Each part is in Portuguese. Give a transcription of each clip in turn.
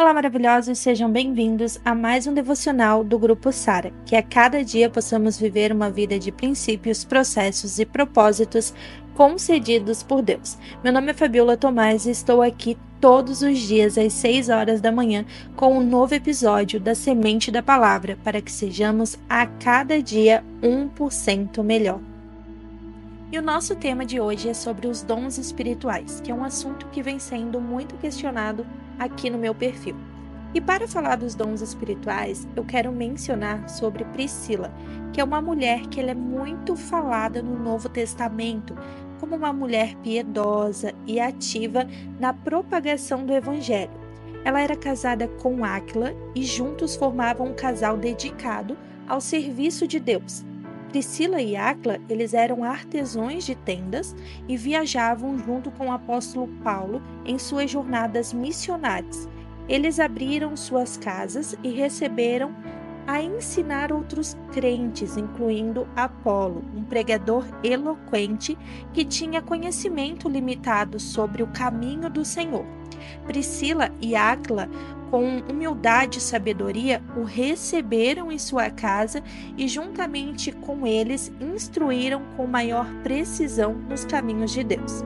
Olá, maravilhosos, sejam bem-vindos a mais um devocional do Grupo Sara, que a cada dia possamos viver uma vida de princípios, processos e propósitos concedidos por Deus. Meu nome é Fabiola Tomás e estou aqui todos os dias às 6 horas da manhã com um novo episódio da Semente da Palavra, para que sejamos a cada dia 1% melhor. E o nosso tema de hoje é sobre os dons espirituais, que é um assunto que vem sendo muito questionado aqui no meu perfil. E para falar dos dons espirituais, eu quero mencionar sobre Priscila, que é uma mulher que ela é muito falada no Novo Testamento, como uma mulher piedosa e ativa na propagação do Evangelho. Ela era casada com Áquila e juntos formavam um casal dedicado ao serviço de Deus. Priscila e Áquila, eles eram artesãos de tendas e viajavam junto com o apóstolo Paulo em suas jornadas missionárias. Eles abriram suas casas e receberam a ensinar outros crentes, incluindo Apolo, um pregador eloquente que tinha conhecimento limitado sobre o caminho do Senhor. Priscila e Áquila, com humildade e sabedoria, o receberam em sua casa e, juntamente com eles, instruíram com maior precisão nos caminhos de Deus.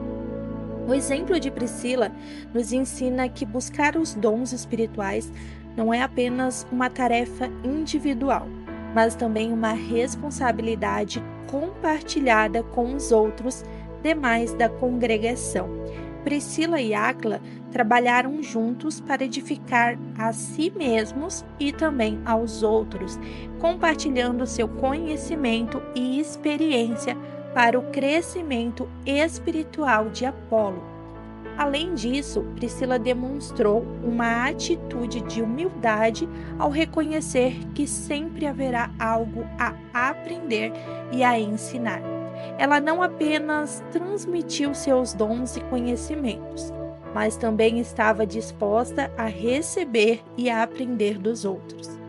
O exemplo de Priscila nos ensina que buscar os dons espirituais não é apenas uma tarefa individual, mas também uma responsabilidade compartilhada com os outros demais da congregação. Priscila e Áquila trabalharam juntos para edificar a si mesmos e também aos outros, compartilhando seu conhecimento e experiência para o crescimento espiritual de Apolo. Além disso, Priscila demonstrou uma atitude de humildade ao reconhecer que sempre haverá algo a aprender e a ensinar. Ela não apenas transmitiu seus dons e conhecimentos, mas também estava disposta a receber e a aprender dos outros.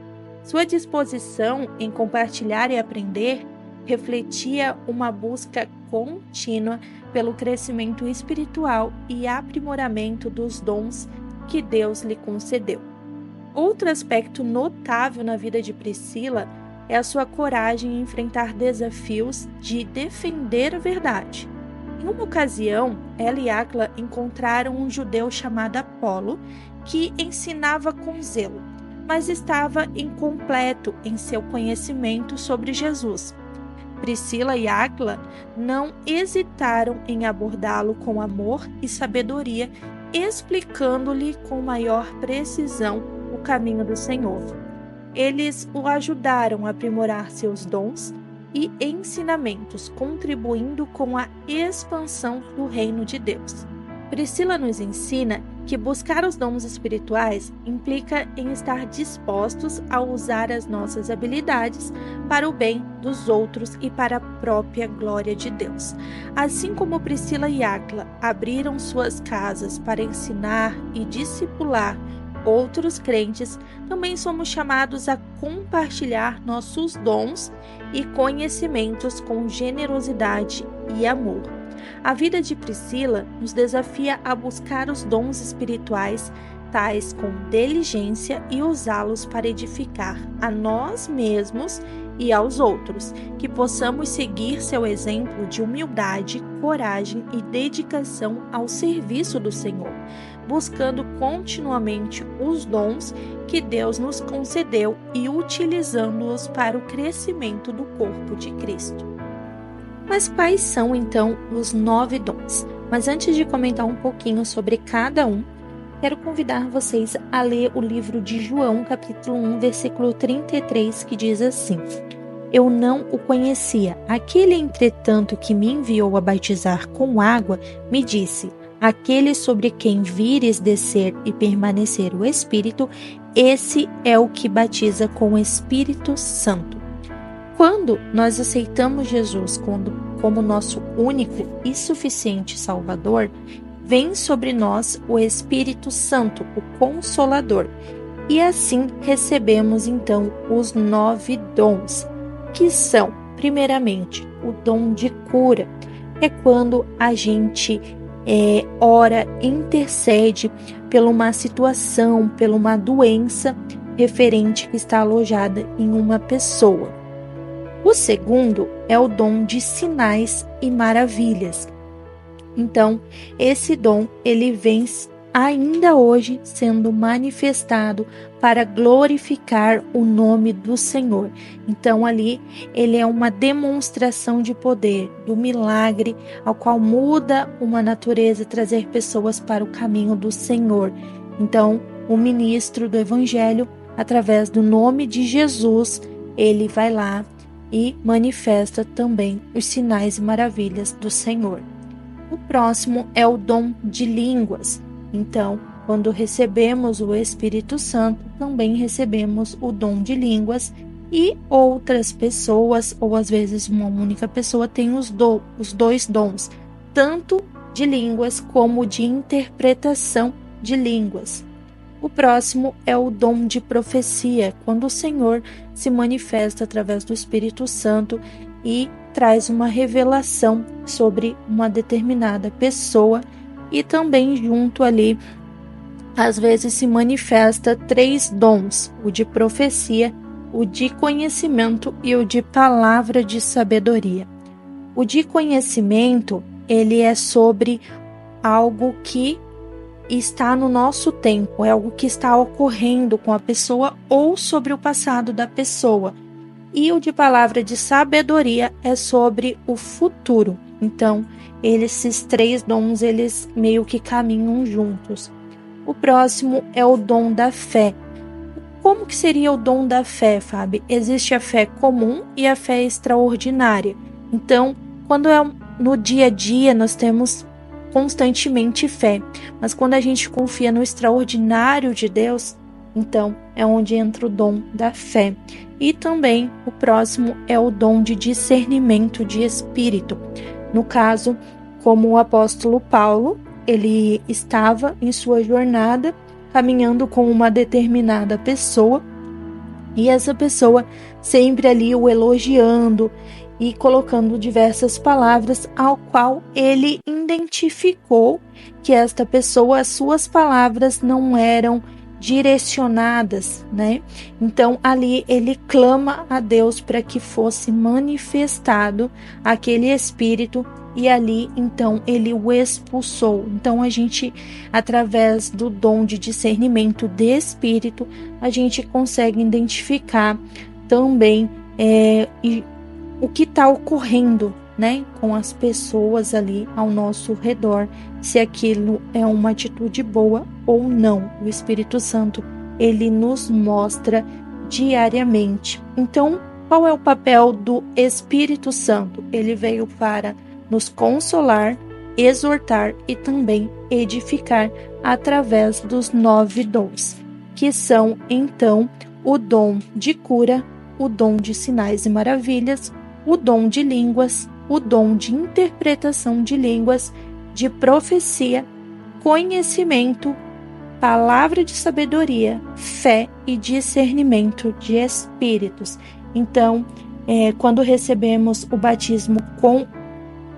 Sua disposição em compartilhar e aprender refletia uma busca contínua pelo crescimento espiritual e aprimoramento dos dons que Deus lhe concedeu. Outro aspecto notável na vida de Priscila é a sua coragem em enfrentar desafios de defender a verdade. Em uma ocasião, ela e Áquila encontraram um judeu chamado Apolo, que ensinava com zelo, mas estava incompleto em seu conhecimento sobre Jesus. Priscila e Áquila não hesitaram em abordá-lo com amor e sabedoria, explicando-lhe com maior precisão o caminho do Senhor. Eles o ajudaram a aprimorar seus dons e ensinamentos, contribuindo com a expansão do reino de Deus. Priscila nos ensina que buscar os dons espirituais implica em estar dispostos a usar as nossas habilidades para o bem dos outros e para a própria glória de Deus. Assim como Priscila e Áquila abriram suas casas para ensinar e discipular outros crentes, também somos chamados a compartilhar nossos dons e conhecimentos com generosidade e amor. A vida de Priscila nos desafia a buscar os dons espirituais, tais com diligência, e usá-los para edificar a nós mesmos e aos outros, que possamos seguir seu exemplo de humildade, coragem e dedicação ao serviço do Senhor, buscando continuamente os dons que Deus nos concedeu e utilizando-os para o crescimento do corpo de Cristo. Mas quais são, então, os 9 dons? Mas antes de comentar um pouquinho sobre cada um, quero convidar vocês a ler o livro de João, capítulo 1, versículo 33, que diz assim: Eu não o conhecia. Aquele, entretanto, que me enviou a batizar com água, me disse: Aquele sobre quem vires descer e permanecer o Espírito, esse é o que batiza com o Espírito Santo. Quando nós aceitamos Jesus como nosso único e suficiente Salvador, vem sobre nós o Espírito Santo, o Consolador, e assim recebemos então os 9 dons, que são, primeiramente, o dom de cura. É quando a gente ora, intercede por uma situação, por uma doença referente que está alojada em uma pessoa. O segundo é o dom de sinais e maravilhas. Então, esse dom, ele vem ainda hoje sendo manifestado para glorificar o nome do Senhor. Então, ali, ele é uma demonstração de poder, do milagre, ao qual muda uma natureza, trazer pessoas para o caminho do Senhor. Então, o ministro do Evangelho, através do nome de Jesus, ele vai lá e manifesta também os sinais e maravilhas do Senhor. O próximo é o dom de línguas. Então, quando recebemos o Espírito Santo, também recebemos o dom de línguas, e outras pessoas, ou às vezes uma única pessoa, tem os dois dons, tanto de línguas como de interpretação de línguas. O próximo é o dom de profecia, quando o Senhor se manifesta através do Espírito Santo e traz uma revelação sobre uma determinada pessoa, e também junto ali, às vezes se manifesta 3 dons: o de profecia, o de conhecimento e o de palavra de sabedoria. O de conhecimento, ele é sobre algo que está no nosso tempo, é algo que está ocorrendo com a pessoa ou sobre o passado da pessoa. E o de palavra de sabedoria é sobre o futuro. Então, esses 3 dons, eles meio que caminham juntos. O próximo é o dom da fé. Como que seria o dom da fé, Fábio? Existe a fé comum e a fé extraordinária. Então, quando é no dia a dia, nós temos constantemente fé. Mas quando a gente confia no extraordinário de Deus, então é onde entra o dom da fé. E também o próximo é o dom de discernimento de espírito. No caso, como o apóstolo Paulo, ele estava em sua jornada caminhando com uma determinada pessoa, e essa pessoa sempre ali o elogiando e colocando diversas palavras, ao qual ele identificou que esta pessoa, as suas palavras não eram direcionadas, né? Então ali ele clama a Deus para que fosse manifestado aquele espírito, e ali então ele o expulsou. Então a gente, através do dom de discernimento de espírito, a gente consegue identificar também o que está ocorrendo, né, com as pessoas ali ao nosso redor, se aquilo é uma atitude boa ou não. O Espírito Santo, ele nos mostra diariamente. Então, qual é o papel do Espírito Santo? Ele veio para nos consolar, exortar e também edificar através dos 9 dons, que são, então, o dom de cura, o dom de sinais e maravilhas, o dom de línguas, o dom de interpretação de línguas, de profecia, conhecimento, palavra de sabedoria, fé e discernimento de espíritos. Então, quando recebemos o batismo com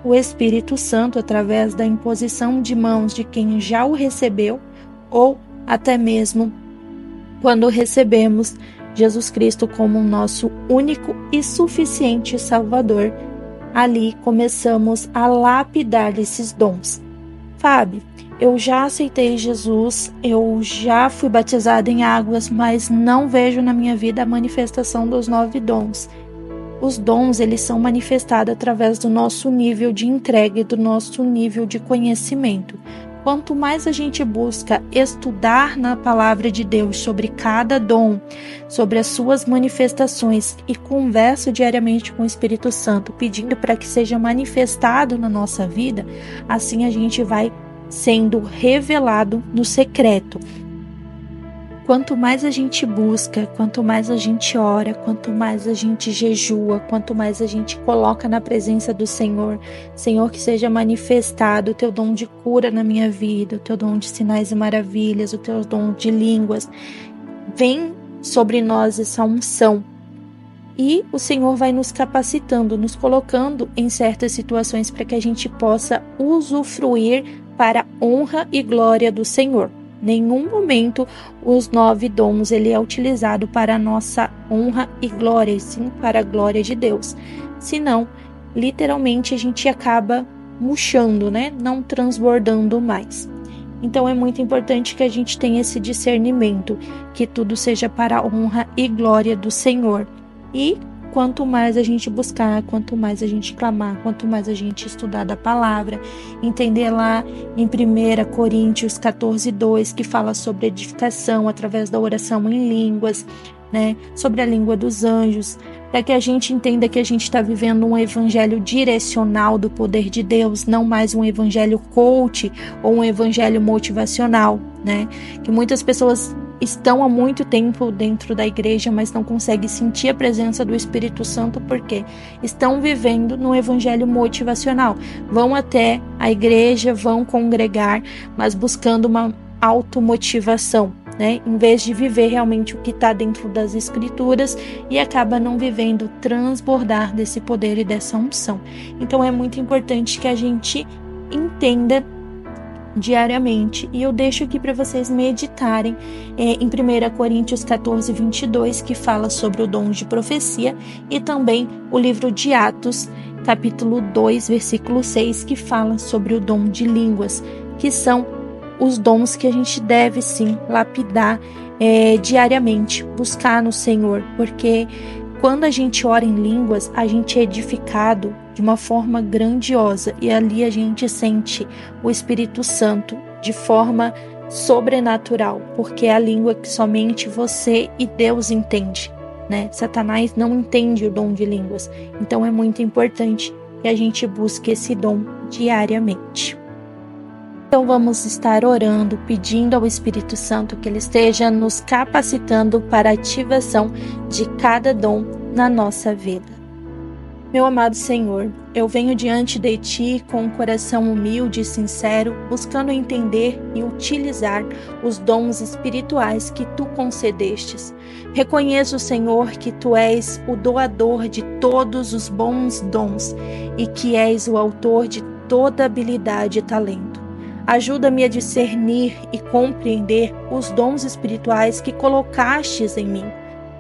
o Espírito Santo, através da imposição de mãos de quem já o recebeu, ou até mesmo quando recebemos Jesus Cristo como o nosso único e suficiente Salvador, ali começamos a lapidar esses dons. Fábio, eu já aceitei Jesus, eu já fui batizada em águas, mas não vejo na minha vida a manifestação dos 9 dons. Os dons, eles são manifestados através do nosso nível de entrega e do nosso nível de conhecimento. Quanto mais a gente busca estudar na palavra de Deus sobre cada dom, sobre as suas manifestações, e converso diariamente com o Espírito Santo, pedindo para que seja manifestado na nossa vida, assim a gente vai sendo revelado no secreto. Quanto mais a gente busca, quanto mais a gente ora, quanto mais a gente jejua, quanto mais a gente coloca na presença do Senhor, Senhor, que seja manifestado o teu dom de cura na minha vida, o teu dom de sinais e maravilhas, o teu dom de línguas. Vem sobre nós essa unção. E o Senhor vai nos capacitando, nos colocando em certas situações para que a gente possa usufruir para honra e glória do Senhor. Nenhum momento os 9 dons ele é utilizado para a nossa honra e glória, e sim para a glória de Deus. Senão, literalmente a gente acaba murchando, né? Não transbordando mais. Então é muito importante que a gente tenha esse discernimento, que tudo seja para a honra e glória do Senhor. E quanto mais a gente buscar, quanto mais a gente clamar, quanto mais a gente estudar da palavra, entender lá em 1 Coríntios 14:2, que fala sobre edificação através da oração em línguas, né? Sobre a língua dos anjos, para que a gente entenda que a gente está vivendo um evangelho direcional do poder de Deus, não mais um evangelho coach ou um evangelho motivacional, né? Que muitas pessoas estão há muito tempo dentro da igreja, mas não conseguem sentir a presença do Espírito Santo porque estão vivendo no evangelho motivacional. Vão até a igreja, vão congregar, mas buscando uma automotivação, né? Em vez de viver realmente o que está dentro das Escrituras, e acaba não vivendo transbordar desse poder e dessa unção. Então é muito importante que a gente entenda diariamente, e eu deixo aqui para vocês meditarem em 1 Coríntios 14:22, que fala sobre o dom de profecia, e também o livro de Atos, capítulo 2, versículo 6, que fala sobre o dom de línguas, que são os dons que a gente deve sim lapidar diariamente, buscar no Senhor, porque quando a gente ora em línguas, a gente é edificado de uma forma grandiosa, e ali a gente sente o Espírito Santo de forma sobrenatural, porque é a língua que somente você e Deus entende, né? Satanás não entende o dom de línguas, então é muito importante que a gente busque esse dom diariamente. Então vamos estar orando, pedindo ao Espírito Santo que Ele esteja nos capacitando para a ativação de cada dom na nossa vida. Meu amado Senhor, eu venho diante de Ti com um coração humilde e sincero, buscando entender e utilizar os dons espirituais que Tu concedestes. Reconheço, Senhor, que Tu és o doador de todos os bons dons e que és o autor de toda habilidade e talento. Ajuda-me a discernir e compreender os dons espirituais que colocastes em mim.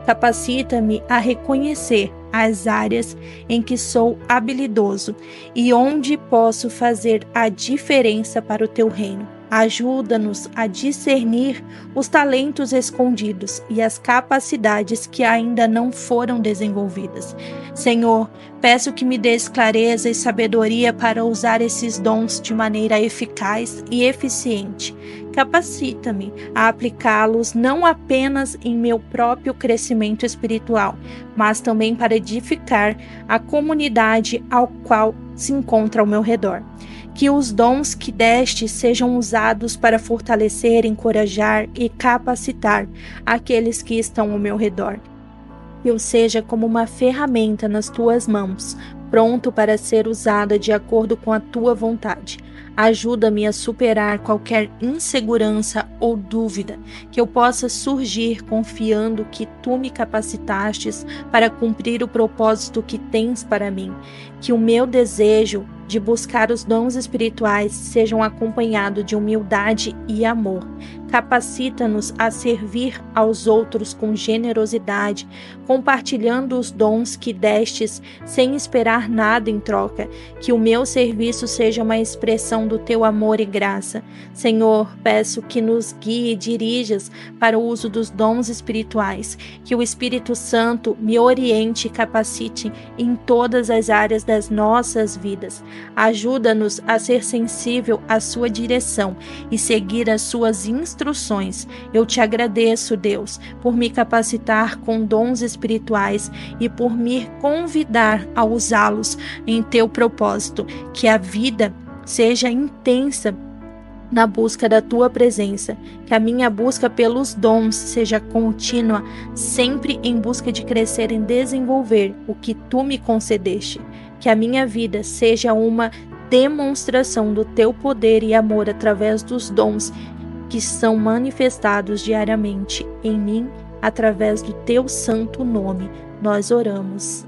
Capacita-me a reconhecer as áreas em que sou habilidoso e onde posso fazer a diferença para o Teu reino. Ajuda-nos a discernir os talentos escondidos e as capacidades que ainda não foram desenvolvidas. Senhor, peço que me dês clareza e sabedoria para usar esses dons de maneira eficaz e eficiente. Capacita-me a aplicá-los não apenas em meu próprio crescimento espiritual, mas também para edificar a comunidade ao qual se encontra ao meu redor. Que os dons que deste sejam usados para fortalecer, encorajar e capacitar aqueles que estão ao meu redor. Que eu seja como uma ferramenta nas tuas mãos, pronto para ser usada de acordo com a tua vontade. Ajuda-me a superar qualquer insegurança ou dúvida, que eu possa surgir confiando que tu me capacitastes para cumprir o propósito que tens para mim. Que o meu desejo de buscar os dons espirituais sejam acompanhados de humildade e amor. Capacita-nos a servir aos outros com generosidade, compartilhando os dons que destes sem esperar nada em troca. Que o meu serviço seja uma expressão do teu amor e graça. Senhor, peço que nos guie e dirijas para o uso dos dons espirituais. Que o Espírito Santo me oriente e capacite em todas as áreas das nossas vidas. Ajuda-nos a ser sensível à sua direção e seguir as suas instruções. Eu te agradeço, Deus, por me capacitar com dons espirituais e por me convidar a usá-los em teu propósito. Que a vida seja intensa na busca da tua presença, que a minha busca pelos dons seja contínua, sempre em busca de crescer e desenvolver o que tu me concedeste. Que a minha vida seja uma demonstração do teu poder e amor através dos dons que são manifestados diariamente em mim, através do teu santo nome. Nós oramos.